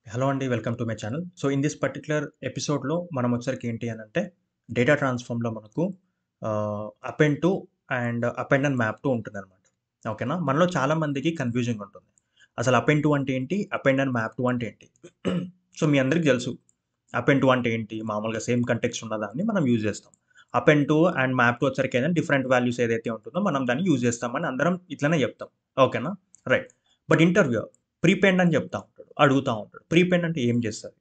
Hello అండి. Welcome to my channel. So, in this particular ఎపిసోడ్‌లో మనం వచ్చేసరికి ఏంటి అనంటే, డేటా ట్రాన్స్‌ఫార్మ్‌లో మనకు append to and append and map to ఉంటుందనమాట. ఓకేనా? మనలో చాలా మందికి కన్‌ఫ్యూజింగ్ ఉంటుంది. అసలు అపెండ్ టు అంటే ఏంటి? అపెండ్ అండ్ మ్యాప్ టు అంటే ఏంటి? సో, మీ అందరికి తెలుసు. అపెండ్ టు అంటే ఏంటి? మామూలుగా సేమ్ కంటెక్స్ట్ ఉన్నదాన్ని మనం యూజ్ చేస్తాం. Append to and map to వచ్చేసరికి ఏందంటే డిఫరెంట్ వాల్యూస్ ఏదైతే ఉంటుందో మనం దాన్ని యూజ్ చేస్తామని అందరం ఇట్లనే చెప్తాం. ఓకేనా? రైట్. బట్ ఇంటర్వ్యూయర్ ప్రీపెండ్ అని చెప్తా ఉంటాడు. అడుగుతా ఉంటాడు. ప్రీపెండ్ అంటే ఏం చేస్తది?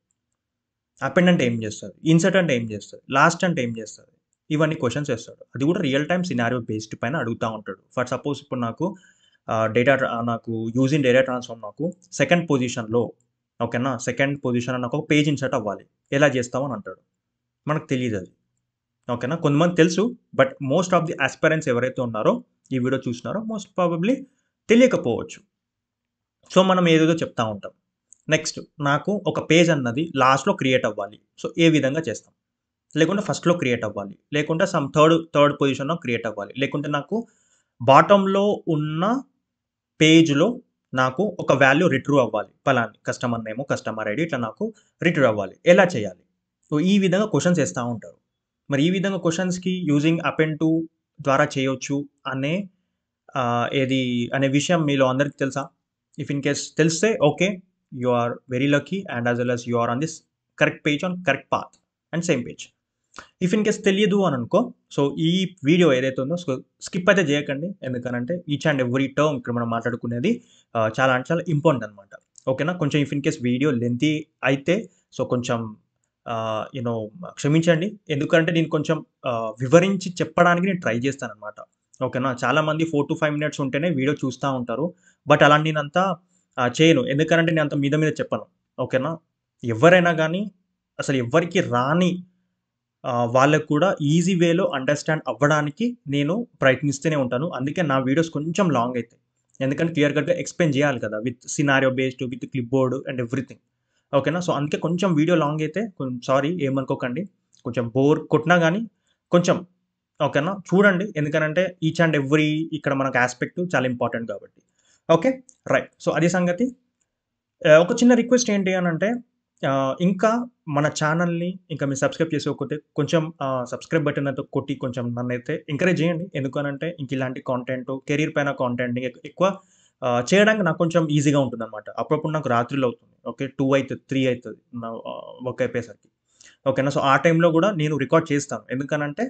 అపెండ్ అంటే ఏం చేస్తది? ఇన్సర్ట్ అంటే ఏం చేస్తది? లాస్ట్ అంటే ఏం చేస్తది? ఇవన్నీ క్వెషన్స్ ఏస్తాడు. అది కూడా రియల్ టైమ్ సినారియో బేస్డ్ పైన అడుగుతా ఉంటాడు. ఫర్ సపోజ్ ఇప్పుడు నాకు నాకు యూజింగ్ డేటా ట్రాన్స్‌ఫార్మ్ నాకు సెకండ్ పొజిషన్‌లో ఓకేనా? సెకండ్ పొజిషన్‌లో నాకు ఒక పేజ్ ఇన్సర్ట్ అవ్వాలి. ఎలా చేస్తావు అని అంటాడు. మనకు తెలీదది. ఓకేనా? కొంతమంది తెలుసు. But most of the aspirants ఎవరైతే ఉన్నారో ఈ వీడియో చూస్తున్నారో మోస్ట్ ప్రాబబ్లీ తెలియకపోవచ్చు. సో, మనం ఏదేదో చెప్తా ఉంటాం. నెక్స్ట్ నాకు ఒక పేజ్ అన్నది లాస్ట్‌లో క్రియేట్ అవ్వాలి. సో, ఏ విధంగా చేస్తాం? లేకుంటే ఫస్ట్‌లో క్రియేట్ అవ్వాలి. లేకుంటే సమ్ థర్డ్ పొజిషన్‌లో క్రియేట్ అవ్వాలి. లేకుంటే నాకు బాటమ్‌లో ఉన్న పేజ్‌లో నాకు ఒక వాల్యూ రిట్రీవ్ అవ్వాలి. పలానా కస్టమర్ నేము, కస్టమర్ ఐడీ ఇట్లా నాకు రిట్రీవ్ అవ్వాలి. ఎలా చేయాలి? సో, ఈ విధంగా క్వెషన్స్ ఏస్తా ఉంటారు. మరి ఈ విధంగా క్వెషన్స్‌కి యూజింగ్ అపెండ్ టు ద్వారా చేయొచ్చు అనే ఏది అనే విషయం మీలో అందరికి తెలుసా? ఇఫ్ ఇన్ కేస్ తెలిస్తే okay. You are very lucky and as well as you are on this correct page on correct path and same page. If in case తెలియదు అని అనుకో, సో ఈ వీడియో ఏదైతే ఉందో స్కిప్ అయితే చేయకండి. ఎందుకనంటే ఈచ్ అండ్ ఎవ్రీ టర్మ్ ఇక్కడ మనం మాట్లాడుకునేది చాలా అంటే చాలా ఇంపార్టెంట్ అనమాట. ఓకేనా? కొంచెం if in case video lengthy అయితే సో కొంచెం యూ నో క్షమించండి. ఎందుకంటే నేను కొంచెం వివరించి చెప్పడానికి నేను ట్రై చేస్తాననమాట. ఓకేనా? చాలామంది 4-5 మినిట్స్ ఉంటేనే వీడియో చూస్తా ఉంటారు. బట్ అలా నేనంతా చేయను. ఎందుకనంటే నేను అంత మీద మీద చెప్పను. ఓకేనా? ఎవ్వరైనా గానీ అసలు ఎవ్వరికీ రాని వాళ్ళకి కూడా ఈజీ వేలో అండర్‌స్టాండ్ అవ్వడానికి నేను ప్రయత్నిస్తూనే ఉంటాను. అందుకే నా వీడియోస్ కొంచెం లాంగ్ అయితాయి. ఎందుకంటే క్లియర్ కట్‌గా ఎక్స్‌ప్లెయిన్ చేయాలి కదా! With scenario based, with clip board and everything. ఓకేనా? సో, అందుకే కొంచెం వీడియో లాంగ్ అయితే సారీ ఏమనుకోకండి. కొంచెం బోర్ కొట్టినా గానీ కొంచెం ఓకేనా? చూడండి. ఎందుకనంటే ఈచ్ అండ్ ఎవ్రీ ఇక్కడ మనకు యాస్పెక్ట్ చాలా ఇంపార్టెంట్ కాబట్టి. ఓకే. రైట్. సో, అది సంగతి. ఒక చిన్న రిక్వెస్ట్ ఏంటి అనంటే ఇంకా మన ఛానెల్‌ని ఇంకా మీరు సబ్స్క్రైబ్ చేసుకోకపోతే కొంచెం సబ్స్క్రైబ్ బటన్ అయితే కొట్టి కొంచెం నన్నైతే ఎంకరేజ్ చేయండి. ఎందుకనంటే ఇంక ఇలాంటి కాంటెంట్ కెరీర్ పైన కాంటెంట్ ఎక్కువ చేయడానికి నాకు కొంచెం ఈజీగా ఉంటుందనమాట. అప్పుడప్పుడు నాకు రాత్రులవుతుంది. ఓకే. 2 అయితది, 3 అయితది. నా వర్క్ అయిపోయేసరికి. ఓకేనా. సో, ఆ టైంలో గూడా నేను రికార్డ్ చేస్తాను. ఎందుకనంటే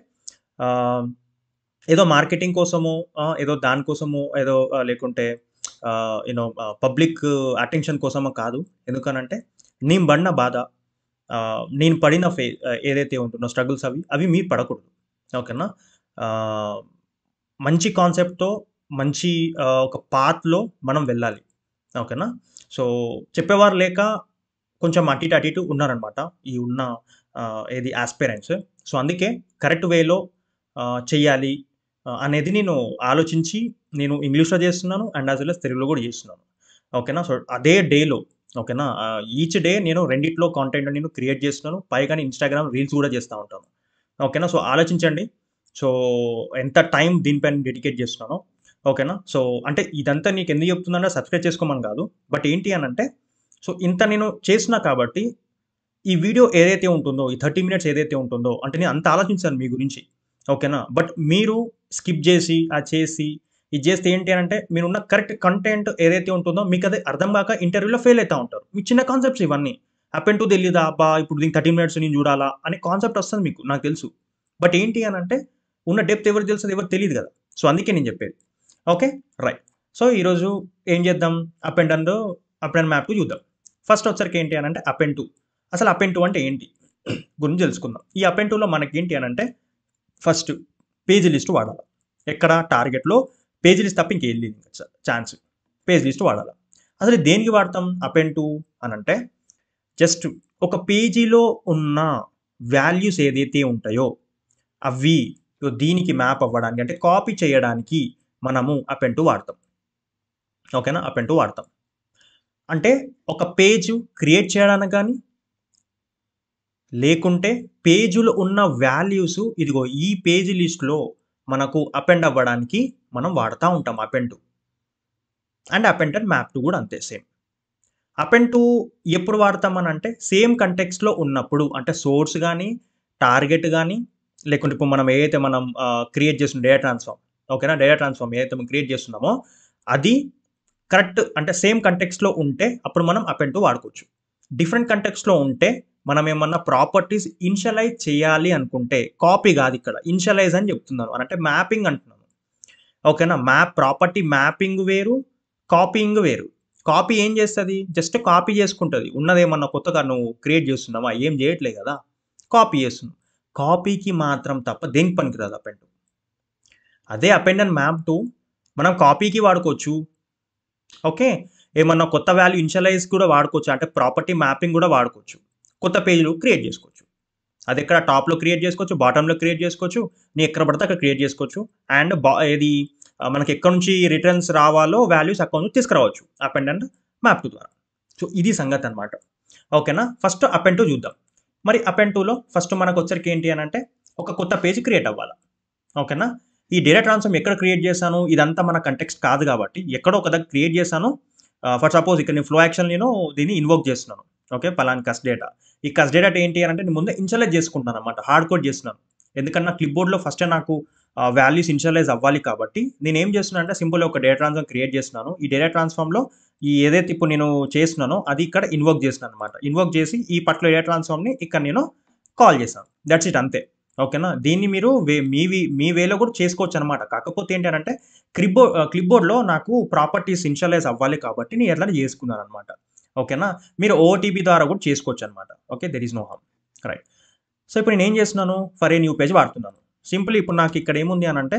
ఆహ్, ఏదో మార్కెటింగ్ కోసమో ఏదో దాని కోసమో ఏదో లేకుంటే పబ్లిక్ అటెన్షన్ కోసమో కాదు. ఎందుకనంటే నేను పడిన బాధ నేను పడిన ఏదైతే ఉంటుందో స్ట్రగుల్స్ అవి మీరు పడకూడదు. ఓకేనా? ఆహ్, మంచి కాన్సెప్ట్‌తో మంచి ఒక పాత్‌లో మనం వెళ్ళాలి. ఓకేనా? సో, చెప్పేవారు లేక కొంచెం అటు ఇటు ఉన్నారనమాట. ఈ ఉన్న ఏది యాస్పిరెంట్స్. సో, అందుకే కరెక్ట్ వేలో చెయ్యాలి అనేది నేను ఆలోచించి నేను ఇంగ్లీష్‌లో చేస్తున్నాను. అండ్ యాస్ వెల్ యాస్ తెలుగులో కూడా చేస్తున్నాను. ఓకేనా? సో, అదే డేలో ఓకేనా? ఈచ్ డే నేను రెండిట్లో కాంటెంట్ నేను క్రియేట్ చేస్తున్నాను. పైగా ఇన్‌స్టాగ్రామ్ రీల్స్ కూడా చేస్తా ఉంటాను. ఓకేనా? సో, ఆలోచించండి. సో, ఎంత టైం దీనిపైన డెడికేట్ చేస్తున్నానో. ఓకేనా? సో, అంటే ఇదంతా నీకెందుకు చెప్తున్నానంటే సబ్స్క్రైబ్ చేసుకోమని కాదు. బట్ ఏంటి అనంటే సో, ఇంత నేను చేసినా కాబట్టి ఈ వీడియో ఏదైతే ఉంటుందో, ఈ 30 మినిట్స్ ఏదైతే ఉంటుందో, అంటే నేను అంత ఆలోచించాను మీ గురించి. ఓకేనా? బట్ మీరు స్కిప్ జేసి, అది చేసి, ఇది చేస్తే ఏంటి అనంటే, మీరున్న కరెక్ట్ కంటెంట్ ఏదైతే ఉంటుందో, మీకది అర్థం గాక ఇంటర్వ్యూలో ఫెయిల్ అయితా ఉంటారు. మీకు చిన్న కాన్సెప్ట్స్ ఇవన్నీ. అప్ అండ్ టు తెలీదా? అబ్బా! ఇప్పుడు దీనికి 30 మినిట్స్ నేను చూడాలా? అనే కాన్సెప్ట్ వస్తది మీకు. నాకు తెలుసు. బట్ ఏంటి అనంటే, ఉన్న డెప్త్ ఎవరికి తెలుస్తది? ఎవరికీ తెలీదు గదా! సో, అందుకే నేను చెప్పేది. ఓకే. రైట్. సో, ఈరోజు ఏం చేద్దాం? అప్ అండ్ మ్యాప్ చూద్దాం. ఫస్ట్ వచ్చరికి ఏంటి అనంటే అప్ అండ్ టు. అసలు అప్ అండ్ టు అంటే ఏంటి? గురించి తెలుసుకుందాం. ఈ అప్ అండ్ టులో మనకేంటి అనంటే ఫస్ట్ పేజ్ లిస్ట్ వాడాల. ఎక్కడ? టార్గెట్‌లో పేజ్ లిస్ట్ తప్ప ఇంకేం లేదు ఇంక ఛాన్స్. పేజ్ లిస్ట్ వాడాల. అసలు ఇది దేనికి వాడతాం అప్ అండ్ టు అనంటే జస్ట్ ఒక పేజీలో ఉన్న వాల్యూస్ ఏదైతే ఉంటాయో అవి దీనికి మ్యాప్ అవ్వడానికి అంటే కాపీ చేయడానికి మనము అప్ అండ్ టు వాడతాం. ఓకేనా? అప్ అండ్ టు వాడతాం. అంటే ఒక పేజ్ క్రియేట్ చేయడానికి గాని, లేకుంటే పేజ్‌లో ఉన్న వాల్యూస్ ఇదిగో ఈ పేజ్ లిస్ట్‌లో మనకు అపెండ్ అవ్వడానికి మనం వాడతా ఉంటాం append to. And append and map to కూడా అంతే సేమ్. అపెండ్ టు ఎప్పుడు వాడతామనంటే సేమ్ కంటెక్స్ట్‌లో ఉన్నప్పుడు. అంటే సోర్స్ గాని, టార్గెట్ గాని, లేకుంటే ఇప్పుడు మనం ఏదైతే మనం క్రియేట్ చేసిన డేటా ట్రాన్స్‌ఫార్మ్ ఓకేనా? డేటా ట్రాన్స్‌ఫార్మ్ ఏదైతే మనం క్రియేట్ చేస్తున్నామో అది కరెక్ట్ అంటే సేమ్ కంటెక్స్ట్‌లో ఉంటే అప్పుడు మనం అపెండ్ టు వాడుకోవచ్చు. డిఫరెంట్ కంటెక్స్ట్‌లో ఉంటే మనం ఏమన్నా ప్రాపర్టీస్ ఇనిషియలైజ్ చేయాలి అనుకుంటే కాపీ కాదిక్కడ. ఇనిషియలైజ్ అని చెప్తున్నాను. అంటే మ్యాపింగ్ అంటున్నాను. ఓకేనా? ప్రాపర్టీ మ్యాపింగ్ వేరు, కాపీయింగ్ వేరు. కాపీ ఏం చేస్తది? జస్ట్ కాపీ చేసుకుంటది. ఉన్నదేమన్నా కొత్తగా నువ్వు క్రియేట్ చేస్తున్నావా? ఏం చేయట్లే కదా! కాపీ చేస్తున్నావు. కాపీకి మాత్రం తప్ప దేనికి పనికిరాదు అపెండ్. అదే అపెండ్ అండ్ మ్యాప్ టు మనం కాపీకి వాడుకోవచ్చు. ఓకే. ఏమన్నా కొత్త వాల్యూ ఇనిషియలైజ్ కూడా వాడుకోవచ్చు. అంటే ప్రాపర్టీ మ్యాపింగ్ కూడా వాడుకోవచ్చు. కొత్త పేజ్‌లు క్రియేట్ చేసుకోవచ్చు. అదెక్కడ టాప్‌లో క్రియేట్ చేసుకోవచ్చు, బాటమ్‌లో క్రియేట్ చేసుకోవచ్చు. నీ ఎక్కడ పడితే అక్కడ క్రియేట్ చేసుకోవచ్చు. అండ్ ఏది మనకి ఎక్కడి నుంచి రిటర్న్స్ రావాలో వాల్యూస్ అక్కడి నుంచి తీసుకురావచ్చు. అపెండ్ అండ్ మ్యాప్ టు ద్వారా. సో, ఇది సంగతనమాట. ఓకేనా? ఫస్ట్ అపెండ్ టు చూద్దాం. మరి అపెండ్ టులో ఫస్ట్ మనకొచ్చరికి ఏంటి అనంటే ఒక కొత్త పేజ్ క్రియేట్ అవ్వాల. ఓకేనా? ఈ డేటా ట్రాన్స్‌ఫార్మ్ ఎక్కడ క్రియేట్ చేశాను? ఇదంతా మన కంటెక్స్ట్ కాదు కాబట్టి ఎక్కడో ఒక దగ్గర క్రియేట్ చేశాను. ఫర్ సపోజ్ ఇక్కడ నేను ఫ్లో యాక్షన్ దీన్ని ఇన్వోక్ చేస్తున్నాను. ఓకే. పలానా కస్ట్ డేటా. ఈ కస్ట్ డేటా ఏంటి అనంటే నేను ముందే ఇనిషియలైజ్ చేసుకుంటున్నాననమాట. హార్డ్ కోడ్ చేస్తున్నాను. ఎందుకంటే నా క్లిప్‌బోర్డ్‌లో ఫస్టే నాకు వాల్యూస్ ఇనిషియలైజ్ అవ్వాలి కాబట్టి నేనేం చేస్తున్నానంటే సింపుల్‌గా ఒక డేటా ట్రాన్స్‌ఫార్మ్ క్రియేట్ చేస్తున్నాను. ఈ డేటా ట్రాన్స్‌ఫార్మ్‌లో ఏదైతే ఇప్పుడు నేను చేస్తున్నానో అది ఇక్కడ ఇన్వోక్ చేస్తున్నాననమాట. ఇన్వోక్ చేసి ఈ పర్టిక్యులర్ డేటా ట్రాన్స్‌ఫార్మ్‌ని ఇక్కడ నేను కాల్ చేశాను. దట్స్ ఇట్ అంతే. ఓకేనా? దీన్ని మీరు మీ వేలో కూడా చేసుకోవచ్చనమాట. కాకపోతే ఏంటి అనంటే క్లిప్‌బోర్డ్‌లో నాకు ప్రాపర్టీస్ ఇనిషియలైజ్ అవ్వాలి కాబట్టి నేను ఎట్లైనా చేసుకున్నాననమాట. ఓకేనా? మీరు ఓటీపీ ద్వారా కూడా చేసుకోవచ్చనమాట. Okay. There is no harm. Right. So, ఇప్పుడు నేనేం చేస్తున్నాను? ఫర్ ఏ న్యూ పేజ్ వాడుతున్నాను. సింపుల్ ఇప్పుడు నాకిక్కడ ఏముంది అనంటే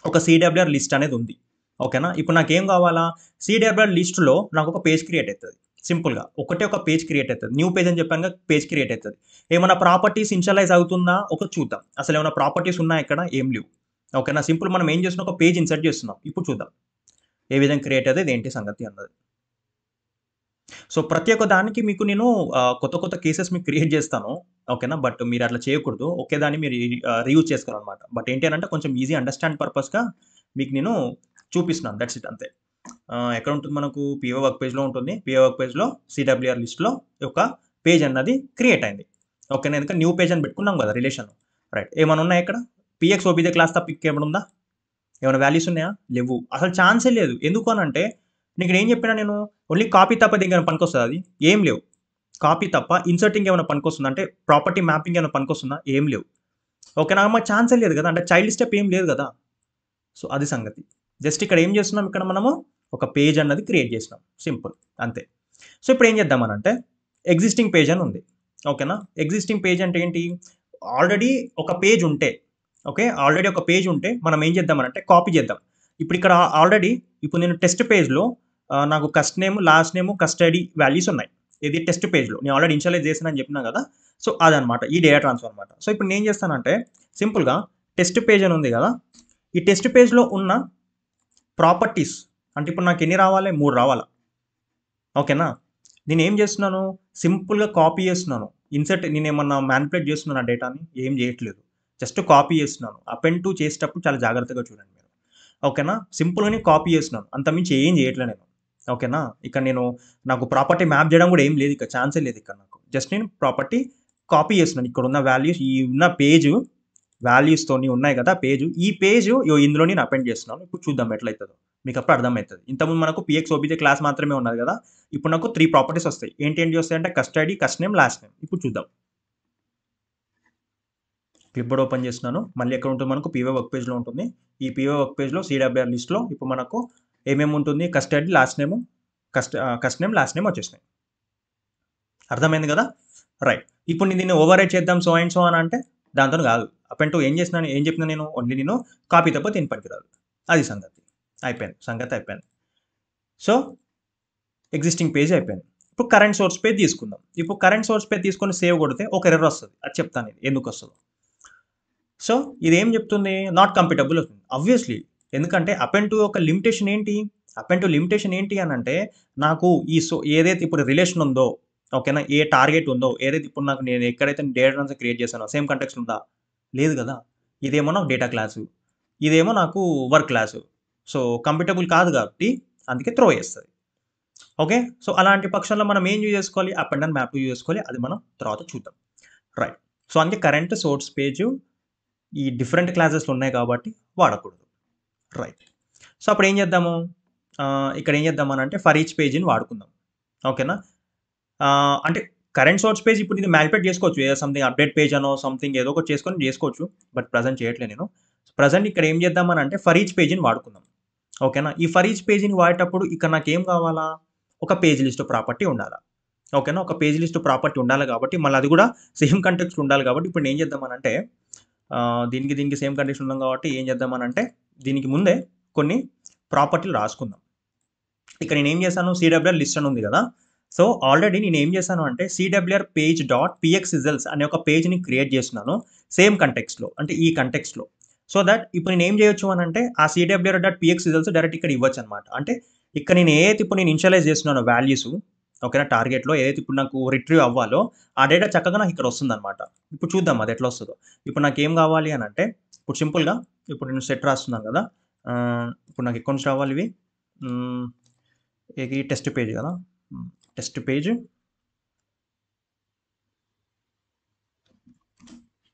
ఒక సీడబ్ల్యూఆర్ లిస్ట్ అనేది ఉంది. ఓకేనా? ఇప్పుడు నాకేం కావాలా? సీడబ్ల్యూఆర్ లిస్ట్‌లో నాకొక పేజ్ క్రియేట్ అయితది. సింపుల్‌గా. ఒకటే ఒక పేజ్ క్రియేట్ అయితది. న్యూ పేజ్ అని చెప్పానుగా పేజ్ క్రియేట్ అయితది. ఏమన్నా ప్రాపర్టీస్ ఇనిషియలైజ్ అవుతుందా? ఒకటి చూద్దాం. అసలేమన్నా ప్రాపర్టీస్ ఉన్నాయా ఇక్కడ? ఏం లేవు. ఓకేనా? సింపుల్ మనం ఏం చేస్తున్నాం? ఒక పేజ్ ఇన్సర్ట్ చేస్తున్నాం. ఇప్పుడు చూద్దాం. ఏ విధంగా క్రియేట్ అయితది? ఇదేంటి సంగతి అన్నది. సో, ప్రతి ఒక్క దానికి మీకు నేను కొత్త కొత్త కేసెస్ మీకు క్రియేట్ చేస్తాను. ఓకేనా? బట్ మీరు అట్లా చేయకూడదు. ఒకే దాన్ని మీరు రీయూజ్ చేసుకోవాలనమాట. బట్ ఏంటి అనంటే కొంచెం ఈజీ అండర్‌స్టాండ్ పర్పస్‌గా మీకు నేను చూపిస్తున్నాను. దట్స్ ఇట్ అంతే. ఎక్కడ ఉంటుంది మనకు పీఓ వర్క్ పేజ్‌లో ఉంటుంది. పీఓ వర్క్ పేజ్‌లో సీడబ్ల్యూఆర్ లిస్ట్‌లో ఒక పేజ్ అన్నది క్రియేట్ అయింది. ఓకేనా? ఎందుకంటే న్యూ పేజ్ అని పెట్టుకున్నాం కదా! రిలేషన్. రైట్. ఏమన్నా ఉన్నాయా ఇక్కడ? పీఎక్స్ ఓబీజే క్లాస్ తప్ప ఇంకేమైనా ఉందా? ఏమైనా వాల్యూస్ ఉన్నాయా? లెవ్వు. అసలు ఛాన్సే లేదు. ఎందుకు అనంటే నీకినేం చెప్పినా నేను ఓన్లీ కాపీ తప్ప దేనికైనా పనికొస్తదా అది? ఏం లేవు. కాపీ తప్ప ఇన్సర్టింగ్ ఏమైనా పనికొస్తుందా? అంటే ప్రాపర్టీ మ్యాపింగ్ ఏమైనా పనికొస్తుందా? ఏం లేవు. ఓకేనా? మాకు ఛాన్సే లేదు గదా! అంటే చైల్డ్ స్టెప్ ఏం లేదు గదా! సో, అది సంగతి. జస్ట్ ఇక్కడ ఏం చేస్తున్నాం ఇక్కడ మనము ఒక పేజ్ అన్నది క్రియేట్ చేసినాం. సింపుల్ అంతే. సో, ఇప్పుడు ఏం చేద్దామనంటే ఎగ్జిస్టింగ్ పేజ్ అని ఉంది. ఓకేనా? ఎగ్జిస్టింగ్ పేజ్ అంటే ఏంటి? ఆల్రెడీ ఒక పేజ్ ఉంటే ఓకే. ఆల్రెడీ ఒక పేజ్ ఉంటే మనం ఏం చేద్దామనంటే కాపీ చేద్దాం. ఇప్పుడు ఇక్కడ ఆల్రెడీ ఇప్పుడు నేను టెస్ట్ పేజ్‌లో నాకు cust name, last name, cust ID values ఉన్నాయి. ఇది టెస్ట్ పేజ్‌లో. నేను ఆల్రెడీ ఇనిషియలైజ్ చేశానని చెప్పినా కదా! సో, అదనమాట. ఈ డేటా ట్రాన్స్‌ఫర్ అనమాట. సో, ఇప్పుడు నేనేం చేస్తానంటే సింపుల్‌గా టెస్ట్ పేజ్ అని ఉంది కదా! ఈ టెస్ట్ పేజ్‌లో ఉన్న ప్రాపర్టీస్ అంటే ఇప్పుడు నాకు ఎన్ని రావాలి? 3 రావాలా. ఓకేనా? నేనేం చేస్తున్నాను? సింపుల్‌గా కాపీ చేస్తున్నాను. నేనేమన్నా మానిప్యులేట్ చేస్తున్నానా డేటాని? ఏం చేయట్లేదు. జస్ట్ కాపీ చేస్తున్నాను. అపెండ్ టు చేసేటప్పుడు చాలా జాగ్రత్తగా చూడండి మీరు. ఓకేనా? సింపుల్‌గానే కాపీ చేస్తున్నాను. అంతకుమించి ఏం చేయట్లే నేను. ఓకేనా? ఇక్కడ నాకు ప్రాపర్టీ మ్యాప్ చేయడం కూడా ఏం లేదు ఇక్కడ. ఛాన్సే లేదు ఇక్కడ నాకు. జస్ట్ నేను ప్రాపర్టీ కాపీ చేస్తున్నాను. ఇక్కడున్న వాల్యూస్ ఈ ఉన్న పేజు వాల్యూస్‌తోని ఉన్నాయి కదా! ఈ పేజు ఇందులో నేను అపెండ్ చేస్తున్నాను. ఇప్పుడు చూద్దాం ఎట్లయితదో. మీకప్పుడు అర్థమైతది. ఇంతకుముందు మనకు పీఎక్స్ ఓబీజే క్లాస్ మాత్రమే ఉన్నది కదా! ఇప్పుడు నాకు 3 ప్రాపర్టీస్ వస్తాయి. ఏంటేంటి వస్తాయంటే కస్ట్ ఐడీ, కస్ట్ నేమ్, లాస్ట్ నేమ్. ఇప్పుడు చూద్దాం. క్లిప్‌బోర్డ్ ఓపెన్ చేస్తున్నాను. మళ్ళీ ఎక్కడ ఉంటుంది మనకు పీవై వర్క్ పేజ్‌లో ఉంటుంది. ఈ పీవై వర్క్ పేజ్‌లో సీడబ్ల్యూఆర్ లిస్ట్‌లో ఇప్పుడు మనకు ఏమేమి ఉంటుంది? Cust ID, last name, cust name, last name వచ్చేసినాయి. అర్థమైంది కదా! రైట్. ఇప్పుడు నేను దీన్ని ఓవర్ రైట్ చేద్దాం సో అండ్ సో అని అంటే దాంతోని కాదు. అపెండ్ టు ఏం చెప్పినా నేను ఓన్లీ నేను కాపీ తప్ప దీని పనికిరాదు. అది సంగతి. అయిపోయింది. సంగతి అయిపోయింది. సో, ఎగ్జిస్టింగ్ పేజ్ అయిపోయింది. ఇప్పుడు కరెంట్ సోర్స్ పేజ్ తీసుకుందాం. ఇప్పుడు కరెంట్ సోర్స్ పేజ్ తీసుకొని సేవ్ కొడితే ఒక ఎర్రర్ వస్తది. అది చెప్తాను నేను ఎందుకొస్తదో. సో, ఇదేం చెప్తుంది? నాట్ కంపాటిబుల్ అవుతుంది. ఆబ్వియస్‌లీ. ఎందుకంటే అపెండ్ టు యొక్క లిమిటేషన్ ఏంటి? అపెండ్ టు లిమిటేషన్ ఏంటి అనంటే నాకు ఏదైతే ఇప్పుడు రిలేషన్ ఉందో ఓకేనా? ఏ టార్గెట్ ఉందో ఏదైతే ఇప్పుడు నేను ఎక్కడైతే డేటా ట్రాన్స్‌ఫర్ క్రియేట్ చేశానో సేమ్ కాంటెక్స్ట్ ఉందా? లేదు గదా! ఇదేమో నాకు డేటా క్లాసు. ఇదేమో నాకు వర్క్ క్లాసు. సో, కంపాటిబుల్ కాదు కాబట్టి అందుకే త్రో చేస్తది. ఓకే. సో, అలాంటి పక్షంలో మనం ఏం యూజ్ చేసుకోవాలి? Up and down map use చేసుకోవాలి. అది మనం తర్వాత చూద్దాం. రైట్. సో, అందుకే కరెంట్ సోర్స్ పేజు ఈ డిఫరెంట్ క్లాసెస్‌లో ఉన్నాయి కాబట్టి వాడకూడదు. రైట్. సో, అప్పుడేం చేద్దాము? ఇక్కడ ఏం చేద్దామనంటే ఫర్ ఈచ్ పేజీని వాడుకుందాం. ఓకేనా? అంటే కరెంట్ సోర్స్ పేజ్ ఇప్పుడు ఇది మానిప్యులేట్ చేసుకోవచ్చు. ఏదో సంథింగ్ అప్డేట్ పేజ్ అనో సంథింగ్ ఏదో ఒకటి చేసుకొని చేసుకోవచ్చు. బట్ ప్రెజెంట్ చేయట్లే నేను. ప్రెజెంట్ ఇక్కడ ఏం చేద్దామనంటే ఫర్ ఈచ్ పేజీని వాడుకుందాం. ఓకేనా? ఈ ఫర్ ఈచ్ పేజీని వాడేటప్పుడు ఇక్కడ నాకేం కావాలా? ఒక పేజ్ లిస్ట్ ప్రాపర్టీ ఉండాలా. ఓకేనా? ఒక పేజ్ లిస్ట్ ప్రాపర్టీ ఉండాలి కాబట్టి మళ్ళీ అది కూడా సేమ్ కంటెక్స్ట్ ఉండాలి కాబట్టి ఇప్పుడు నేను ఏం చేద్దామనంటే దీనికి సేమ్ కంటెక్స్ట్ ఉన్నాం కాబట్టి ఏం చేద్దామనంటే దీనికి ముందే కొన్ని ప్రాపర్టీలు రాసుకుందాం. ఇక్కడ నేనేం చేశాను సిడబ్ల్యూఆర్ లిస్ట్ అని ఉంది కదా! సో, ఆల్రెడీ నేనేం చేశాను అంటే సిడబ్ల్యూఆర్ పేజ్ డాట్ పీఎక్స్ రిజల్ట్స్ అనే ఒక పేజ్‌ని క్రియేట్ చేస్తున్నాను. సేమ్ కంటెక్స్ట్‌లో అంటే ఈ కంటెక్స్ట్‌లో. సో థట్ ఇప్పుడు నేనేం చేయొచ్చు అనంటే ఆ సిడబ్ల్యూఆర్ డాట్ పీఎక్స్ రిజల్ట్స్ డైరెక్ట్ ఇక్కడ ఇవ్వొచ్చనమాట. అంటే ఇక్కడ నేను ఏదైతే ఇప్పుడు నేను ఇనిషియలైజ్ చేస్తున్నానో వాల్యూసు ఓకేనా? టార్గెట్‌లో ఏదైతే ఇప్పుడు నాకు రిట్రీవ్ అవ్వాలో ఆ డేటా చక్కగా నాకు ఇక్కడ వస్తుందనమాట. ఇప్పుడు చూద్దాం అది ఎట్లా వస్తదో. ఇప్పుడు నాకేం కావాలి అనంటే ఇప్పుడు సింపుల్‌గా ఇప్పుడు నేను సెట్ రాస్తున్నాను కదా! ఇప్పుడు నాకు ఎక్కడి నుంచి రావాలి ఇవి? హ్మ్. ఇది టెస్ట్ పేజ్ కదా! Test page